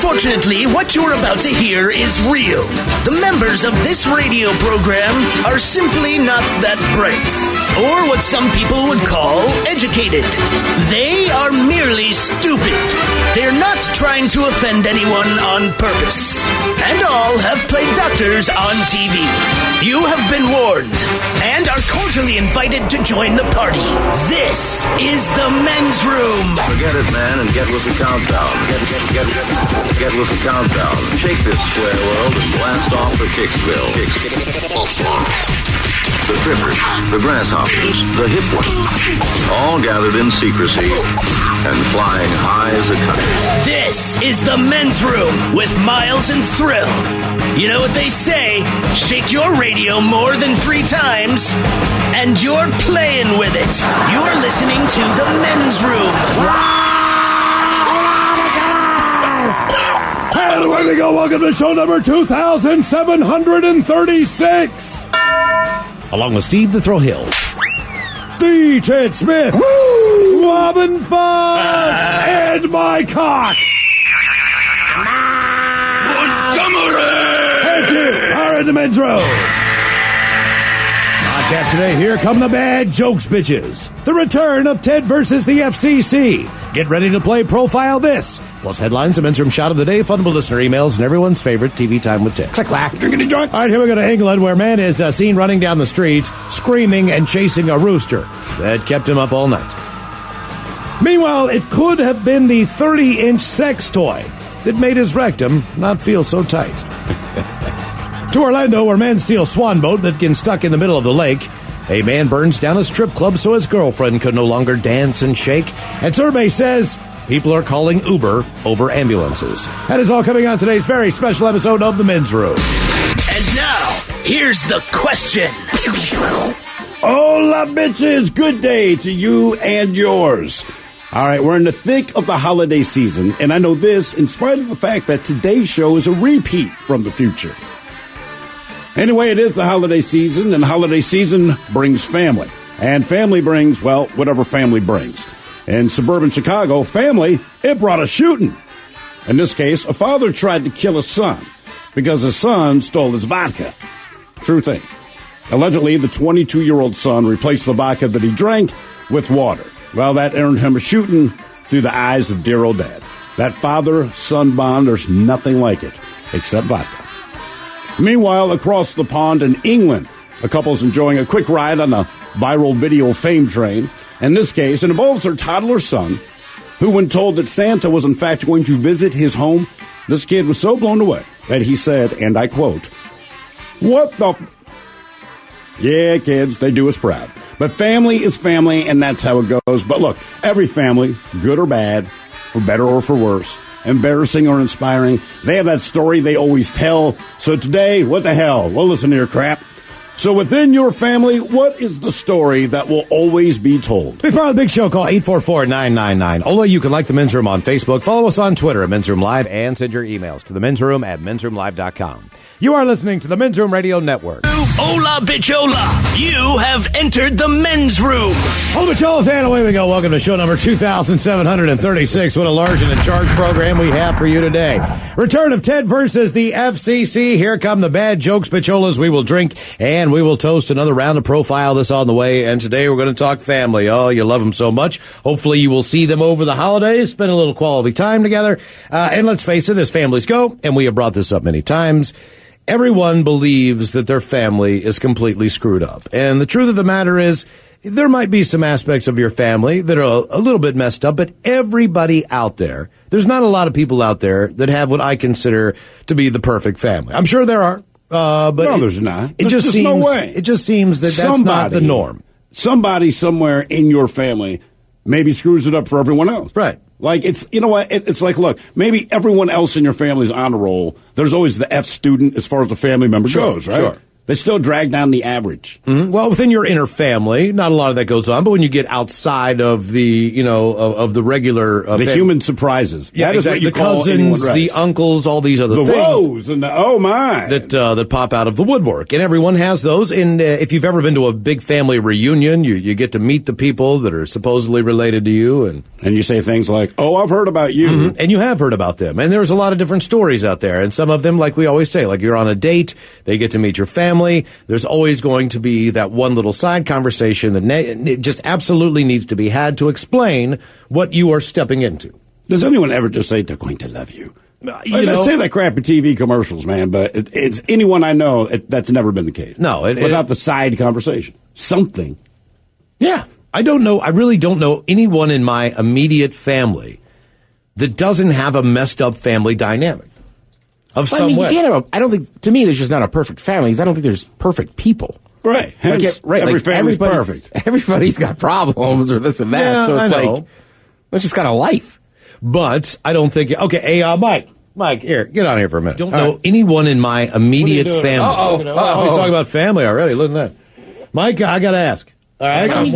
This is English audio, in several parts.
Unfortunately, what you're about to hear is real. The members of this radio program are simply not that bright, or what some people would call educated. They are merely stupid. They're not trying to offend anyone on purpose. And all have played doctors on TV. You have been warned, and are cordially invited to join the party. This is the men's room. Forget it, man, and get with the countdown. Get with the countdown. Shake this square world and blast off for Kicksville. The trippers, the grasshoppers, the hip ones, all gathered in secrecy and flying high as a kite. This is the men's room with Miles and Thrill. You know what they say, shake your radio more than 3 times, and you're playing with it. You're listening to the men's room. And away we go. Welcome to show number 2736. Along with Steve the Thrill Hill, the Ted Smith, Robin Fox, and my cock. Thank you. Are in the men's room. On tap today, here come the bad jokes, bitches. The return of Ted versus the FCC. Get ready to play Profile This. Plus headlines, a men's room shot of the day, funnable listener emails, and everyone's favorite TV time with Ted. Click, clack, drinkity drunk. All right, here we go to England, where a man is seen running down the streets, screaming and chasing a rooster that kept him up all night. Meanwhile, it could have been the 30-inch sex toy that made his rectum not feel so tight. To Orlando, where men steal a swan boat that gets stuck in the middle of the lake. A man burns down a strip club so his girlfriend could no longer dance and shake. And survey says people are calling Uber over ambulances. That is all coming on today's very special episode of The Men's Room. And now, here's the question. Hola, bitches. Good day to you and yours. All right, we're in the thick of the holiday season, and I know this in spite of the fact that today's show is a repeat from the future. Anyway, it is the holiday season, and holiday season brings family. And family brings, well, whatever family brings. In suburban Chicago, family, it brought a shooting. In this case, a father tried to kill his son because his son stole his vodka. True thing. Allegedly, the 22-year-old son replaced the vodka that he drank with water. Well, that earned him a shooting through the eyes of dear old dad. That father-son bond, there's nothing like it except vodka. Meanwhile, across the pond in England, a couple's enjoying a quick ride on a viral video fame train. In this case, it involves their toddler son, who, when told that Santa was in fact going to visit his home, this kid was so blown away that he said, and I quote, "What the Yeah, kids, they do us proud. But family is family, and that's how it goes. But look, every family, good or bad, for better or for worse, embarrassing or inspiring, they have that story they always tell. So today, what the hell? We'll listen to your crap. So within your family, what is the story that will always be told? Be part of the big show. Call 844-999. Ola, you can like The Men's Room on Facebook. Follow us on Twitter at Men's Room Live, and send your emails to themensroom@mensroomlive.com. You are listening to the Men's Room Radio Network. Hola, bichola. You have entered the Men's Room. Hola, bicholas, and away we go. Welcome to show number 2736. What a large and in charge program we have for you today. Return of Ted versus the FCC. Here come the bad jokes, bicholas. We will drink, and we will toast another round of Profile This on the way. And today we're going to talk family. Oh, you love them so much. Hopefully you will see them over the holidays, spend a little quality time together. And let's face it, as families go, and we have brought this up many times, everyone believes that their family is completely screwed up. And the truth of the matter is, there might be some aspects of your family that are a little bit messed up, but everybody out there, there's not a lot of people out there that have what I consider to be the perfect family. I'm sure there are. But no, there's not. It just seems, no way. It just seems that that's not the norm. Somebody somewhere in your family maybe screws it up for everyone else. Right. Like, it's, you know what, it's like, look, maybe everyone else in your family is on a roll. There's always the F student as far as the family member goes, right? Sure. They still drag down the average. Mm-hmm. Well, within your inner family, not a lot of that goes on. But when you get outside of the, of the regular, human surprises, yeah, that exactly. is what you call cousins, the uncles, all these other the things, woes, and oh my, that pop out of the woodwork, and everyone has those. And if you've ever been to a big family reunion, you get to meet the people that are supposedly related to you, and you say things like, "Oh, I've heard about you," mm-hmm. and you have heard about them. And there's a lot of different stories out there, and some of them, like we always say, like you're on a date, they get to meet your family. There's always going to be that one little side conversation that just absolutely needs to be had to explain what you are stepping into. Does anyone ever just say they're going to love you? They say that crap in TV commercials, man, but it's anyone I know, that's never been the case. No. Without the side conversation. Something. Yeah. I don't know. I really don't know anyone in my immediate family that doesn't have a messed up family dynamic. Of some way. You can't have I don't think, to me, there's just not a perfect family. I don't think there's perfect people. Right. Hence, every family's perfect. Everybody's got problems or this and that. Yeah, so it's I know. like, that's just kind of life. But I don't think, okay, hey, Mike, here, get on here for a minute. Don't know anyone in my immediate family. He's talking about family already. Look at that. Mike, I got to ask. All right. I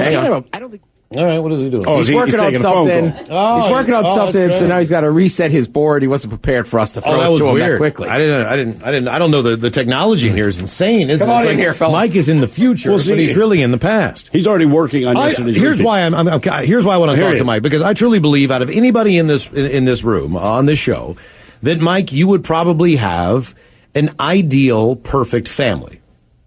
don't think. All right, what is he doing? He's working on something. He's working on something, so now he's got to reset his board. He wasn't prepared for us to throw it to him that quickly. I don't know. The technology in here is insane, isn't it? Come on in here, fella. Mike is in the future, but he's really in the past. He's already working on yesterday's Here's why I want to talk to Mike, because I truly believe out of anybody in this room on this show that, Mike, you would probably have an ideal, perfect family.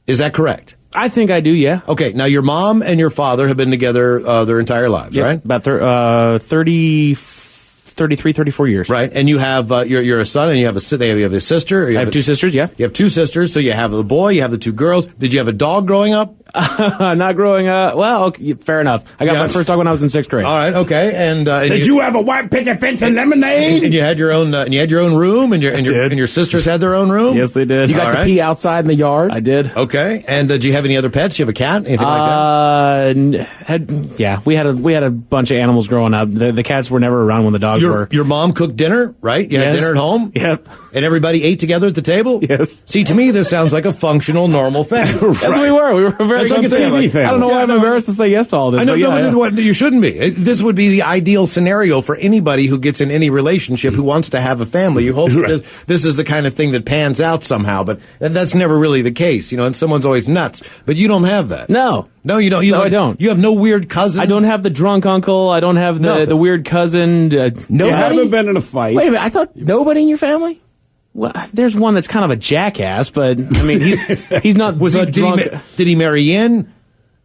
Is that correct? I think I do, yeah. Okay, now your mom and your father have been together their entire lives, right? About 33, 34 years. Right, and you have, you're a son, and you have a sister. I have two sisters, yeah. You have two sisters, so you have a boy, you have the two girls. Did you have a dog growing up? Not growing up. Well, okay, fair enough. I got my first dog when I was in 6th grade. All right, okay. And did you have a white picket fence and lemonade? And you had your own. And you had your own room, and your sisters had their own room. Yes, they did. You got to pee outside in the yard. I did. Okay. And did you have any other pets? You have a cat? Anything like that? We had a bunch of animals growing up. The cats were never around when the dogs were. Your mom cooked dinner, right? You had dinner at home. Yep. And everybody ate together at the table. Yes. See, to me, this sounds like a functional, normal family. That's what we were. We were a very good family. I don't know why I'm embarrassed to say yes to all this. I know, you shouldn't be. This would be the ideal scenario for anybody who gets in any relationship who wants to have a family. You hope that this is the kind of thing that pans out somehow, but that's never really the case, and someone's always nuts. But you don't have that. No, you don't. I don't. You have no weird cousins. I don't have the drunk uncle. I don't have the weird cousin. Nobody? You haven't been in a fight. Wait a minute. I thought nobody in your family? Well, there's one that's kind of a jackass, but I mean, he's not. Drunk. Did he marry in?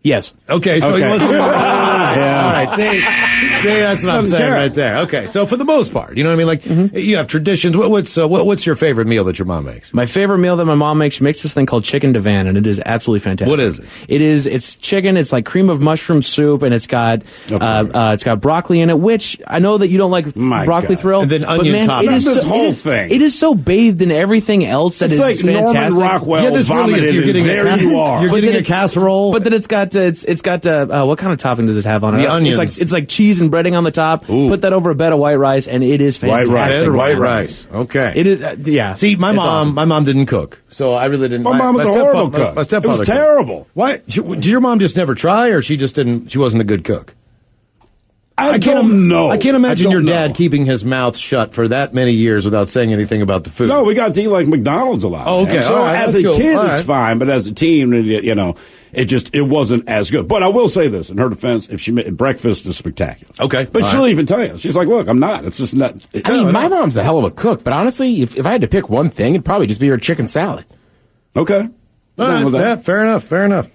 Yes. Okay, so he wasn't. Yeah. All right, see, that's what I'm saying right there. Okay, so for the most part, you know what I mean? Like, you have traditions. What's your favorite meal that your mom makes? My favorite meal that my mom makes, she makes this thing called chicken divan, and it is absolutely fantastic. What is it? It's chicken. It's like cream of mushroom soup, and it's got broccoli in it, which I know that you don't like broccoli thrill. And then onion toppings. This whole thing. It is so bathed in everything else that it's is like fantastic. Norman Rockwell. Yeah, this really is. You're getting You're getting a casserole. But then it's got what kind of topping does it have on it? The onions. It's like cheese and breading on the top. Ooh. Put that over a bed of white rice, and it is fantastic. White rice. Okay. It is. Yeah. See, my awesome. mom didn't cook, so I really didn't. My mom was a horrible cook. My stepfather. It was terrible. Why? Did your mom just never try, or she just didn't? She wasn't a good cook. I don't know. I can't imagine your dad keeping his mouth shut for that many years without saying anything about the food. No, we got to eat like McDonald's a lot. Oh, okay. So as a kid, it's fine, but as a teen, it wasn't as good. But I will say this in her defense: if she made breakfast is spectacular. Okay, but she'll even tell you, she's like, "Look, I'm not. It's just not." My mom's a hell of a cook, but honestly, if I had to pick one thing, it'd probably just be her chicken salad. Okay. Yeah, fair enough.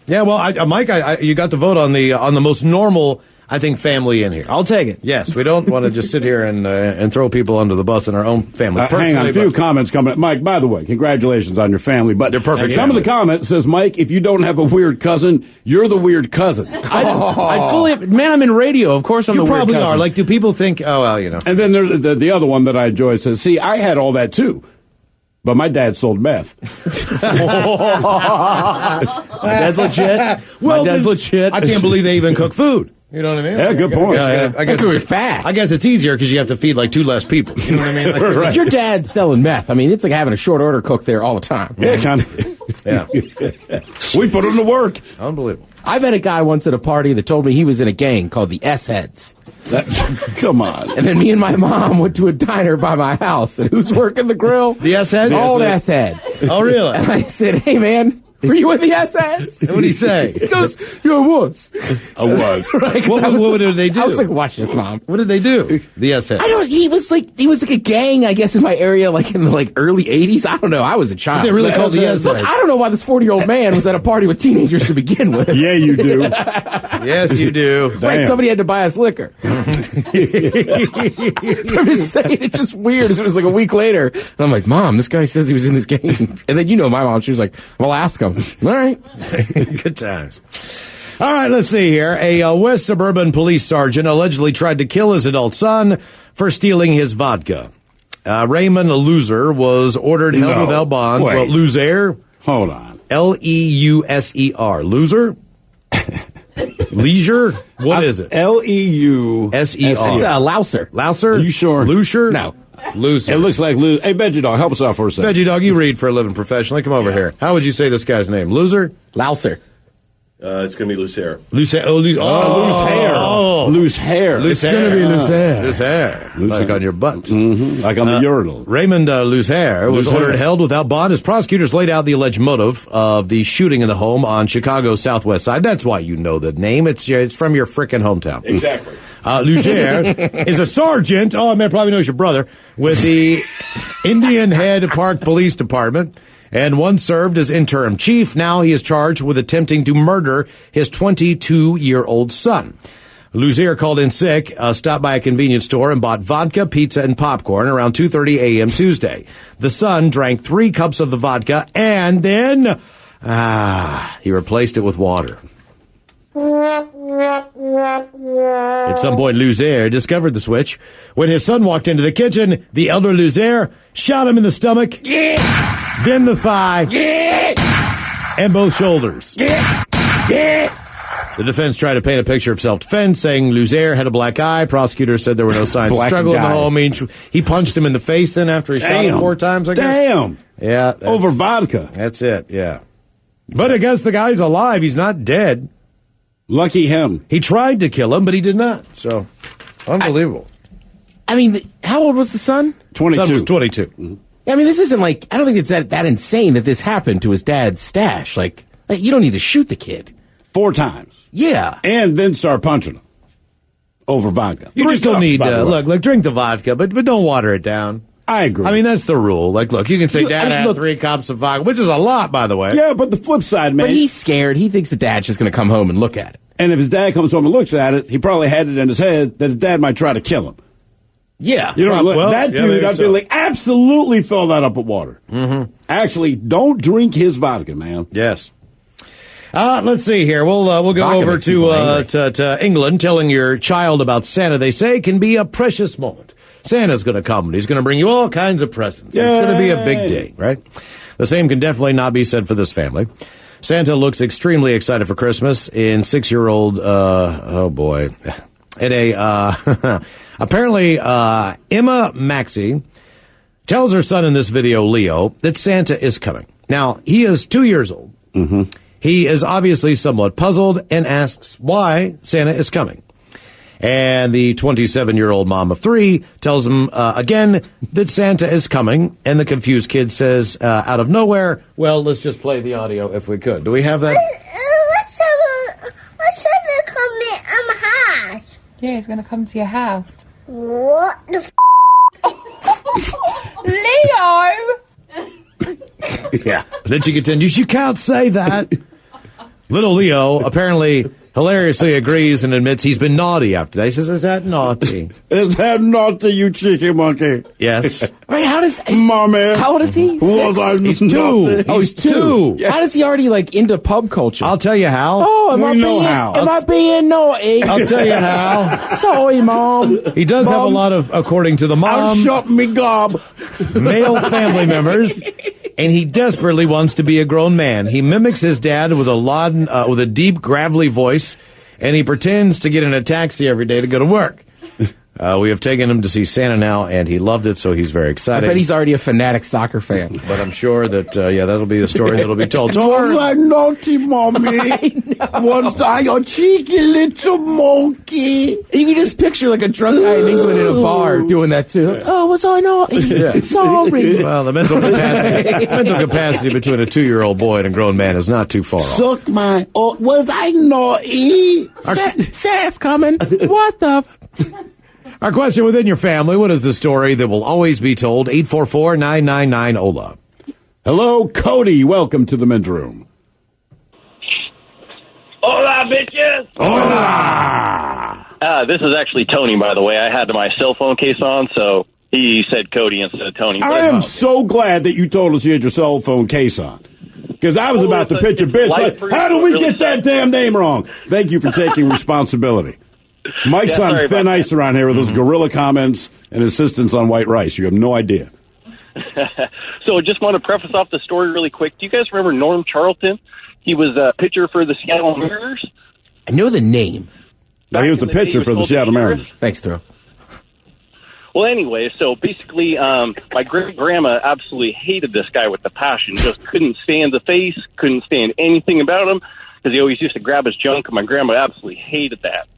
Yeah, well, Mike, you got to vote on the most normal, I think, family in here. I'll take it. Yes, we don't want to just sit here and throw people under the bus in our own family. Hang on, a few comments coming. Mike, by the way, congratulations on your family. But they're perfect. Some of the comments says, Mike, if you don't have a weird cousin, you're the weird cousin. I'm in radio. Of course, I'm the weird cousin. You probably are. Like, do people think? Oh well, And then there's the other one that I enjoy says, see, I had all that too. But my dad sold meth. My dad's legit. My dad's legit. I can't believe they even cook food. You know what I mean? Yeah, good point. I guess it's fast. I guess it's easier because you have to feed like 2 less people. You know what I mean? If your dad's selling meth, I mean, it's like having a short order cook there all the time. Yeah, kind of. Yeah. We put him to work. Unbelievable. I met a guy once at a party that told me he was in a gang called the S-Heads. Come on. And then me and my mom went to a diner by my house. And who's working the grill? The S-Head? Old S-Head. Oh, really? And I said, hey, man, were you in the S-Heads? What did he say? He goes, yeah, I was. I was. Right, What did they do? I was like, watch this, Mom. What did they do? The S-Head. He was like a gang, I guess, in my area, like in the early 80s. I don't know. I was a child. They really called the S-Head. Look, I don't know why this 40-year-old man was at a party with teenagers to begin with. Yeah, you do. Yes, you do. Right, somebody had to buy us liquor. I'm just saying, it's just weird. It was like a week later, and I'm like, Mom, this guy says he was in this gang. And then my mom, she was like, well, ask him. All right. Good times. All right, let's see here. A West Suburban police sergeant allegedly tried to kill his adult son for stealing his vodka. Raymond Loser was ordered held without bond. Wait. Well, Loser. Hold on. L-E-U-S-E-R. Loser? Leisure? What is it? L-E-U-S-E-R. It's a louser. Louser? Are you sure? Louser? No. Loser. It looks like Loser. Hey, Veggie Dog, help us out for a second. Veggie Dog, you read for a living professionally. Come over here. How would you say this guy's name? Loser? Louser. It's going to be loose hair. Loose hair. Loose hair. Loose hair. It's going to be loose hair. Loose hair. Like on your butt. Mm-hmm. Like on the urinal. Raymond Loose hair was ordered held without bond as prosecutors laid out the alleged motive of the shooting in the home on Chicago's southwest side. That's why you know the name. It's from your frickin' hometown. Exactly. Luger is a sergeant. Oh, man, probably knows your brother. With the Indian Head Park Police Department. And once served as interim chief. Now he is charged with attempting to murder his 22-year-old son. Luzier called in sick, stopped by a convenience store and bought vodka, pizza, and popcorn around 2:30 a.m. Tuesday. The son drank 3 cups of the vodka and then he replaced it with water. At some point, Luzier discovered the switch. When his son walked into the kitchen, the elder Luzier shot him in the stomach, then the thigh, and both shoulders. The defense tried to paint a picture of self-defense, saying Luzier had a black eye. Prosecutors said there were no signs of struggle in the home. He punched him in the face then after he shot him 4 times, I guess. Damn. Yeah. Over vodka. That's it, yeah. But I guess the guy's alive. He's not dead. Lucky him. He tried to kill him, but he did not. So, unbelievable. I mean, how old was the son? 22. Son was 22. Mm-hmm. I mean, this isn't like, I don't think it's that insane that this happened to his dad's stash. Like, you don't need to shoot the kid. 4 times. Yeah. And then start punching him. Over vodka. You 3 just don't cups, need, by the way. look, drink the vodka, but don't water it down. I agree. I mean, that's the rule. Like, look, you can say Dad had 3 cups of vodka, which is a lot, by the way. Yeah, but the flip side, man. But he's scared. He thinks the dad's just going to come home and look at it. And if his dad comes home and looks at it, he probably had it in his head that his dad might try to kill him. Yeah. You know, that dude, I'd be so. like, absolutely fill that up with water. Mm-hmm. Actually, don't drink his vodka, man. Yes. Let's see here. We'll go Vodka over makes people to England. Telling your child about Santa, they say, can be a precious moment. Santa's going to come, and he's going to bring you all kinds of presents. It's going to be a big day, right? The same can definitely not be said for this family. Santa looks extremely excited for Christmas in 6-year-old, oh boy, in a, apparently, Emma Maxey tells her son in this video, Leo, that Santa is coming. Now, he is 2 years old. Mm-hmm. He is obviously somewhat puzzled and asks why Santa is coming. And the 27-year-old mom of 3 tells him again that Santa is coming. And the confused kid says out of nowhere, well, let's just play the audio if we could. Do we have that? What's Santa coming at my house? Yeah, he's going to come to your house. What the Leo! Yeah. Then she continues, you can't say that. Little Leo apparently hilariously agrees and admits he's been naughty after that. He says, is that naughty? Is that naughty, you cheeky monkey? Yes. Right, how does... Mommy. How old is he? Was I He's naughty? 2. Oh, he's 2. How does he already, into pub culture? I'll tell you how. Oh, We know how. Am I being naughty? I'll tell you how. Sorry, Mom. He does have a lot of, according to the I'll mom, shut me gob. male family members, and he desperately wants to be a grown man. He mimics his dad with a deep, gravelly voice, and he pretends to get in a taxi every day to go to work. We have taken him to see Santa now, and he loved it, so he's very I excited. bet he's already a fanatic soccer fan. But I'm sure that, that'll be the story that'll be told. Was I naughty, Mommy? Was I a cheeky little monkey? You can just picture like a drunk guy in England in a bar doing that too. Oh, was I naughty? Sorry. Well, the mental capacity between a 2-year-old boy and a grown man is not too far off. Suck my... Oh, was I naughty? Santa's coming. What the... Our question within your family, what is the story that will always be told? 844-999-OLA. Hello, Cody. Welcome to the men's room. Hola, bitches! Hola! This is actually Tony, by the way. I had my cell phone case on, so he said Cody instead of Tony. I am so glad that you told us you had your cell phone case on. Because I was about to pitch a bitch. Like, how do we get that damn name wrong? Thank you for taking responsibility. Mike's on thin ice around here with his gorilla comments and insistence on white rice. You have no idea. So I just want to preface off the story really quick. Do you guys remember Norm Charlton? He was a pitcher for the Seattle Mariners. I know the name. He was a pitcher for the Seattle Mariners. Thanks, Throw. Well, anyway, so basically, my great-grandma absolutely hated this guy with a passion. Just couldn't stand the face, couldn't stand anything about him, because he always used to grab his junk, and my grandma absolutely hated that.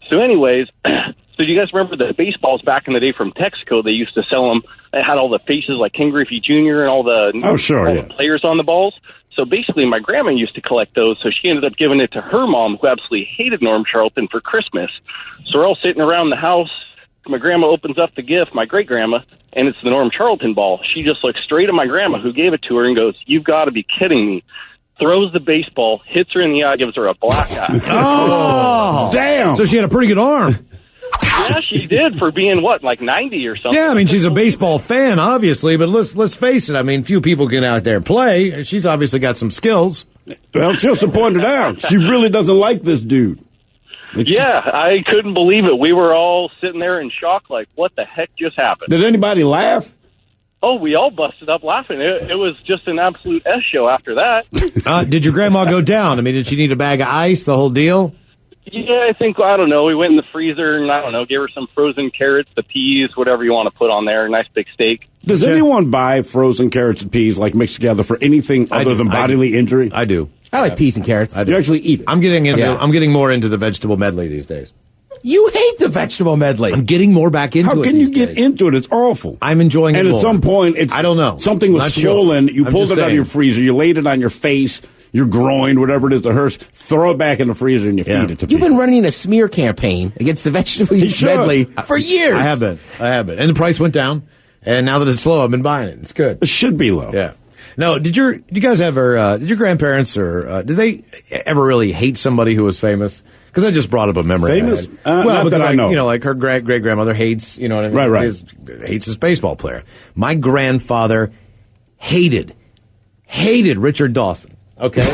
So anyways, so do you guys remember the baseballs back in the day from Texaco? They used to sell them. They had all the faces like Ken Griffey Jr. and all the the players on the balls. So basically, my grandma used to collect those, so she ended up giving it to her mom, who absolutely hated Norm Charlton, for Christmas. So we're all sitting around the house. My grandma opens up the gift, my great-grandma, and it's the Norm Charlton ball. She just looks straight at my grandma, who gave it to her, and goes, "You've got to be kidding me." Throws the baseball, hits her in the eye, gives her a black eye. Oh, damn. So she had a pretty good arm. Yeah, she did, for being, like 90 or something. Yeah, I mean, she's a baseball fan, obviously, but let's face it. I mean, few people get out there and play. She's obviously got some skills. Well, she also pointed out she really doesn't like this dude. Yeah, I couldn't believe it. We were all sitting there in shock, like, what the heck just happened? Did anybody laugh? Oh, we all busted up laughing. It was just an absolute S show after that. Did your grandma go down? I mean, did she need a bag of ice, the whole deal? Yeah, I don't know. We went in the freezer and, gave her some frozen carrots, the peas, whatever you want to put on there, nice big steak. Does anyone buy frozen carrots and peas, like, mixed together for anything other than bodily injury? I do. I like peas and carrots. You actually eat it. I'm getting more into the vegetable medley these days. You hate the vegetable medley. I'm getting more back into it. How can you get into it? It's awful. I'm enjoying it and more. At some point, I don't know. Something was swollen. You pulled it out of your freezer. You laid it on your face, your groin, whatever it is that hurts. Throw it back in the freezer and you feed it to people. You've been running a smear campaign against the vegetable medley for years. I have been. And the price went down. And now that it's low, I've been buying it. It's good. It should be low. Yeah. No, did you guys ever, did your grandparents did they ever really hate somebody who was famous? Because I just brought up a memory. Famous? Well, that I know. Like her great-grandmother hates, you know what I mean? Right. Hates this baseball player. My grandfather hated Richard Dawson. Okay?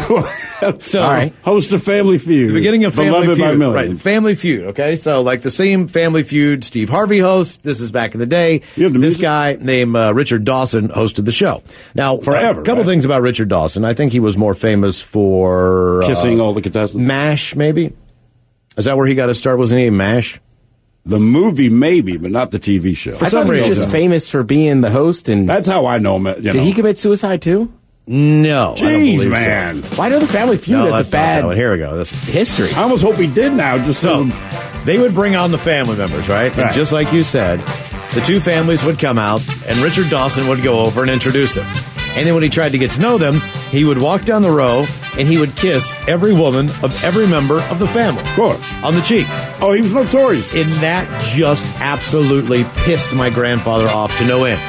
So, all right. Host of Family Feud. The beginning of Family Beloved Feud. by millions. Right, Family Feud, okay? So, like the same Family Feud Steve Harvey hosts. This is back in the day. This guy named Richard Dawson hosted the show. Now, forever. A couple things about Richard Dawson. I think he was more famous for... kissing all the contestants. MASH, maybe? Is that where he got his start? Wasn't he in MASH? The movie, maybe, but not the TV show. I thought he was just famous for being the host. And that's how I know him. Did he commit suicide, too? No. Jeez, man. So. Why do the Family Feud as a bad Here we go. That's history. I almost hope he did now. Just so they would bring on the family members, right? And just like you said, the two families would come out, and Richard Dawson would go over and introduce them. And then when he tried to get to know them, he would walk down the row and he would kiss every woman of every member of the family. Of course. On the cheek. Oh, he was notorious. And that just absolutely pissed my grandfather off to no end.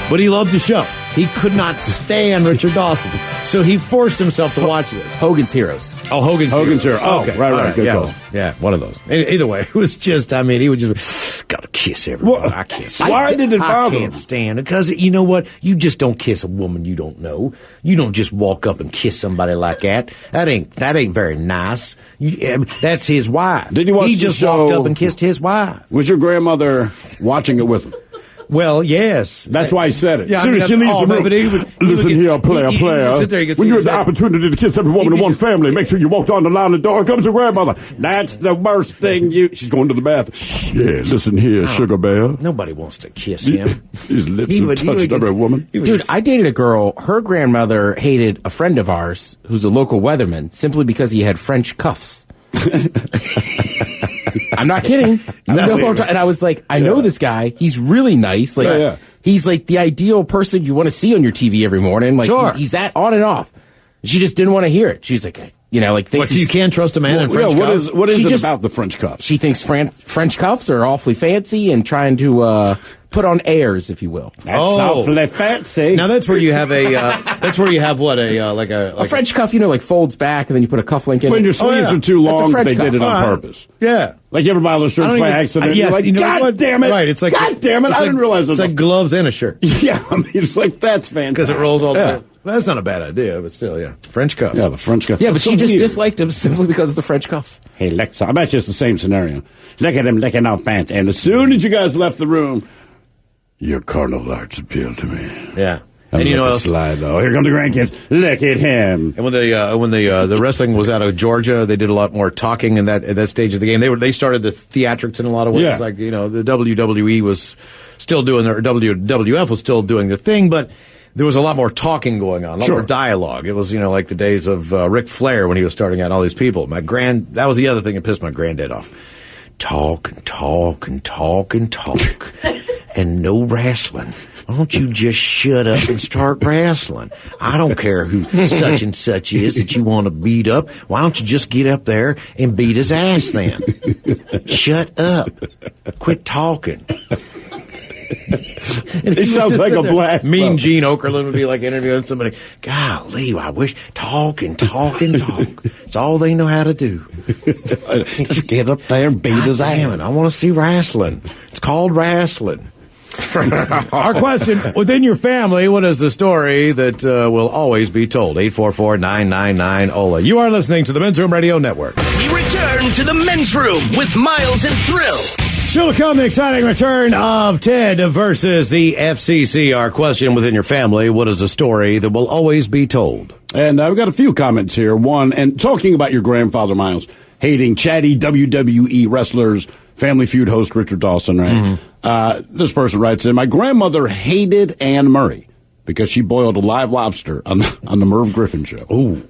But he loved the show. He could not stand Richard Dawson. So he forced himself to watch this. Hogan's Heroes. Oh, Hogan's Heroes. Oh, okay. Right. Good call. Yeah, one of those. Either way, it was just, I mean, he would just, gotta kiss everyone. Well, I can't why did it bother him? I can't stand it. Because, you know what? You just don't kiss a woman you don't know. You don't just walk up and kiss somebody like that. That ain't very nice. That's his wife. Did he watch He just walked up and kissed his wife. Was your grandmother watching it with him? Well, yes. That's why he said it. Yeah, As soon as she leaves the room, listen here, player. When you have the opportunity to kiss every woman in one family, make sure you walk down the line the door. Comes your grandmother. That's the worst thing she's going to the bathroom. Yeah, listen here, Sugar Bear. Nobody wants to kiss him. His lips have touched every woman. Dude, I dated a girl. Her grandmother hated a friend of ours who's a local weatherman simply because he had French cuffs. I'm not kidding. And I was like, I know this guy. He's really nice. Like, he's like the ideal person you want to see on your TV every morning. Like, he's that on and off. She just didn't want to hear it. She's like, thinks you can't trust a man in French cuffs? What is it about the French cuffs? She thinks French cuffs are awfully fancy and trying to put on airs, if you will. That's awfully fancy. Now that's where you have a French cuff, like folds back and then you put a cuff link in. When your sleeves are too long, they did it on purpose. Yeah. Like you ever buy those shirts by accident? Yes, you're like, God damn it. Right, it's like, God damn it, I didn't realize it's like gloves and a shirt. Yeah, I mean, it's like, that's fantastic. Because it rolls all the way. Well, that's not a bad idea, but still, yeah. French cuffs. Yeah, the French cuffs. Yeah, but she just disliked him simply because of the French cuffs. Hey, Lex, I bet you it's the same scenario. Look at him licking off pants. And as soon as you guys left the room, your carnal arts appealed to me. Yeah. And you know slide though. Here come the grandkids. Look at him. And when the wrestling was out of Georgia, they did a lot more talking at that stage of the game. They started the theatrics in a lot of ways. Yeah. Like the WWE was still doing their WWF was still doing their thing, but there was a lot more talking going on, a lot more dialogue. It was like the days of Ric Flair when he was starting out. All these people. That was the other thing that pissed my granddad off. Talk and talk and talk and talk, and no wrestling. Why don't you just shut up and start wrestling? I don't care who such and such is that you want to beat up. Why don't you just get up there and beat his ass then? Shut up. Quit talking. It sounds like a blast. Mean Gene Okerlund would be like interviewing somebody. Golly, I wish talk and talk and talk. It's all they know how to do. Just get up there and beat his ass. I want to see wrestling. It's called wrestling. Our question, within your family, what is the story that will always be told? 844-999-OLA. You are listening to the Men's Room Radio Network. We return to the Men's Room with Miles and Thrill. Still to come, the exciting return of Ted versus the FCC. Our question within your family, what is a story that will always be told? And I've got a few comments here. One, and talking about your grandfather, Miles, hating chatty WWE wrestlers, Family Feud host Richard Dawson, right? Mm-hmm. This person writes in, my grandmother hated Anne Murray because she boiled a live lobster on the Merv Griffin show. Ooh.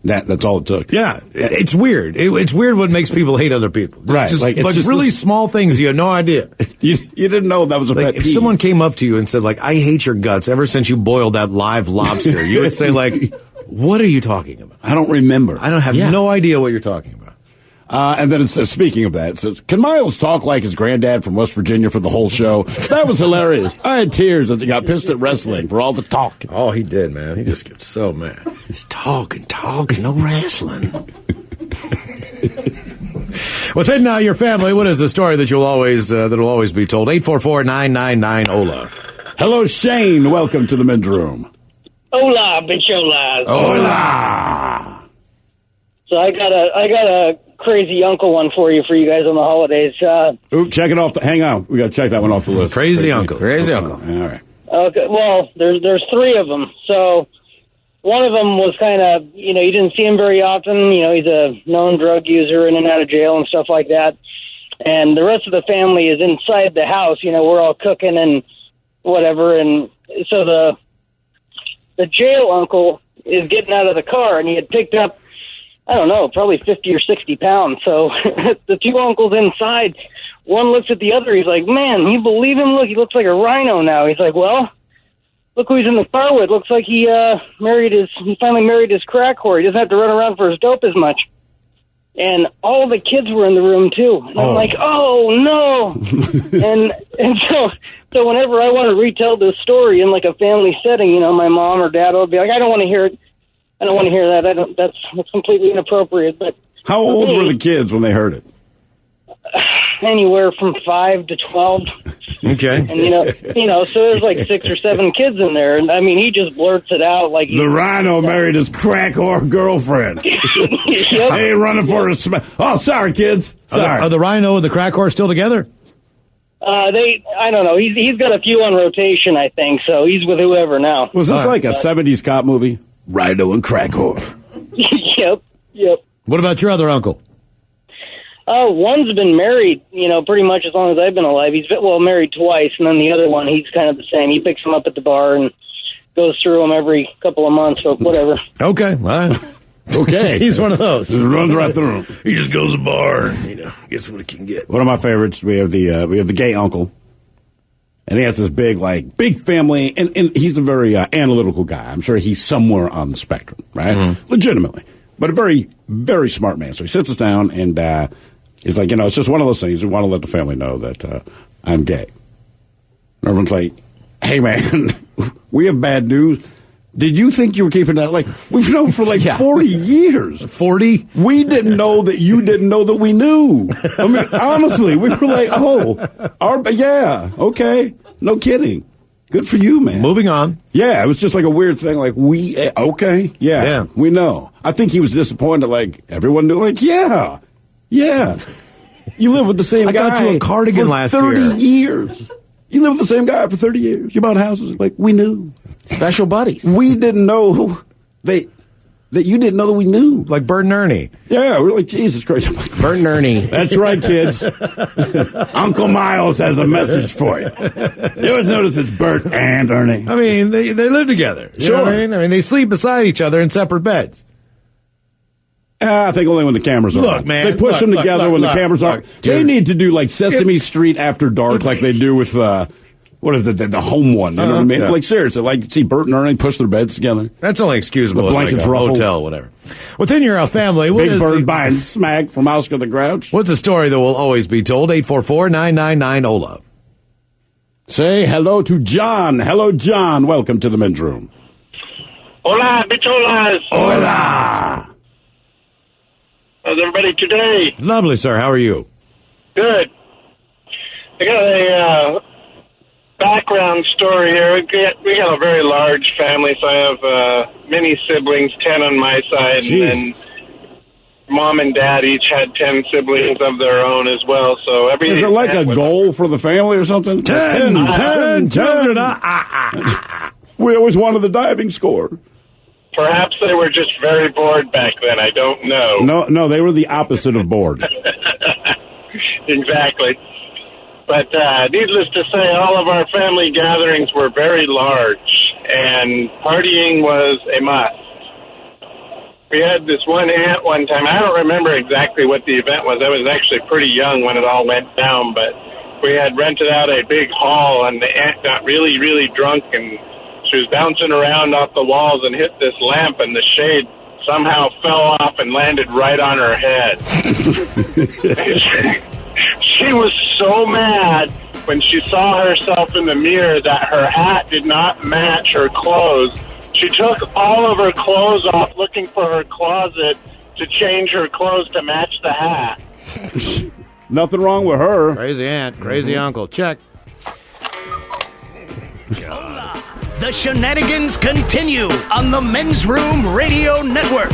That's all it took. Yeah, it's weird. It's weird what makes people hate other people. Right. Just, like really small things you have no idea. You didn't know that was a pet peeve. If someone came up to you and said, I hate your guts ever since you boiled that live lobster, you would say, what are you talking about? I don't remember. I don't have no idea what you're talking about. And then it says, speaking of that, it says, can Miles talk like his granddad from West Virginia for the whole show? That was hilarious. I had tears as he got pissed at wrestling for all the talk. Oh, he did, man. He just gets so mad. He's talking, no wrestling. Within your family, what is the story that that'll always be told? 844-999-OLA. Hello, Shane. Welcome to the Men's Room. Hola, bicholas. Hola. So I got a crazy uncle one for you guys on the holidays. Check it off. Hang on, we got to check that one off the list. Crazy uncle. All right. Okay. Well, there's three of them. So one of them was kind of, you didn't see him very often. He's a known drug user in and out of jail and stuff like that. And the rest of the family is inside the house. We're all cooking and whatever. And so the jail uncle is getting out of the car, and he had picked up, I don't know, probably 50 or 60 pounds. So the two uncles inside, one looks at the other. He's like, man, you believe him? Look, he looks like a rhino now. He's like, well, look who he's in the car with. Looks like he finally married his crack whore. He doesn't have to run around for his dope as much. And all the kids were in the room too. And I'm like, oh no. and so whenever I want to retell this story in a family setting, my mom or dad will be like, I don't want to hear it. I don't want to hear that. That's completely inappropriate. But how old were the kids when they heard it? Anywhere from 5 to 12. Okay. And so there's 6 or 7 kids in there, and I mean, he just blurts it out like the rhino married his crack whore girlfriend. Yep. Hey, running for his. Oh, sorry, kids. Sorry. Are the rhino and the crack whore still together? I don't know. He's got a few on rotation, I think, so he's with whoever now. Was this like a 70s cop movie? Rhino and Crack Whore. Yep. What about your other uncle? One's been married, pretty much as long as I've been alive. He's been, married twice, and then the other one, he's kind of the same. He picks him up at the bar and goes through them every couple of months, so whatever. Okay, all right. Okay. He's one of those. Just runs right through them. He just goes to the bar and, gets what he can get. One of my favorites, we have the gay uncle. And he has this big family, and he's a very analytical guy. I'm sure he's somewhere on the spectrum, right? Mm-hmm. Legitimately. But a very, very smart man. So he sits us down, and he's like, it's just one of those things. We want to let the family know that I'm gay. And everyone's like, hey, man, we have bad news. Did you think you were keeping that? We've known for 40 years. 40? We didn't know that you didn't know that we knew. I mean, honestly, we were like, yeah, okay. No kidding. Good for you, man. Moving on. Yeah, it was just like a weird thing. Okay, yeah, we know. I think he was disappointed. Everyone knew. Yeah. You live with the same guy. I got you a cardigan for last 30 year. years. You live with the same guy for 30 years. You bought houses. We knew. Special buddies. We didn't know that you didn't know that we knew. Like Bert and Ernie. Yeah, we're like, Jesus Christ. Bert and Ernie. That's right, kids. Uncle Miles has a message for you. You always notice it's Bert and Ernie. I mean, they live together. You know what I mean, they sleep beside each other in separate beds. I think only when the cameras are on. Man. They push them together when the cameras are on. They need to do Sesame Street After Dark like they do with, what is the home one? You know what I mean? Yeah. Seriously, see Bert and Ernie push their beds together. That's only excusable. The blankets a ruffled. Hotel, whatever. Within your family, what Big is Bird buying smack from Oscar the Grouch. What's a story that will always be told? 844-999-OLA. Say hello to John. Hello, John. Welcome to the men's room. Hola, bicholas. Hola. How's everybody today? Lovely, sir. How are you? Good. I got a background story here. We got a very large family, so I have many siblings, 10 on my side, Jeez. and then mom and dad each had 10 siblings of their own as well. So is it like a goal for the family or something? 10. We always wanted the diving score. Perhaps they were just very bored back then. I don't know. No, they were the opposite of bored. Exactly. But needless to say, all of our family gatherings were very large, and partying was a must. We had this one aunt one time. I don't remember exactly what the event was. I was actually pretty young when it all went down, but we had rented out a big hall, and the aunt got really, really drunk, and she was bouncing around off the walls and hit this lamp, and the shade somehow fell off and landed right on her head. She was so mad when she saw herself in the mirror that her hat did not match her clothes. She took all of her clothes off looking for her closet to change her clothes to match the hat. Nothing wrong with her. Crazy aunt, crazy uncle. Check. The shenanigans continue on the Men's Room Radio Network.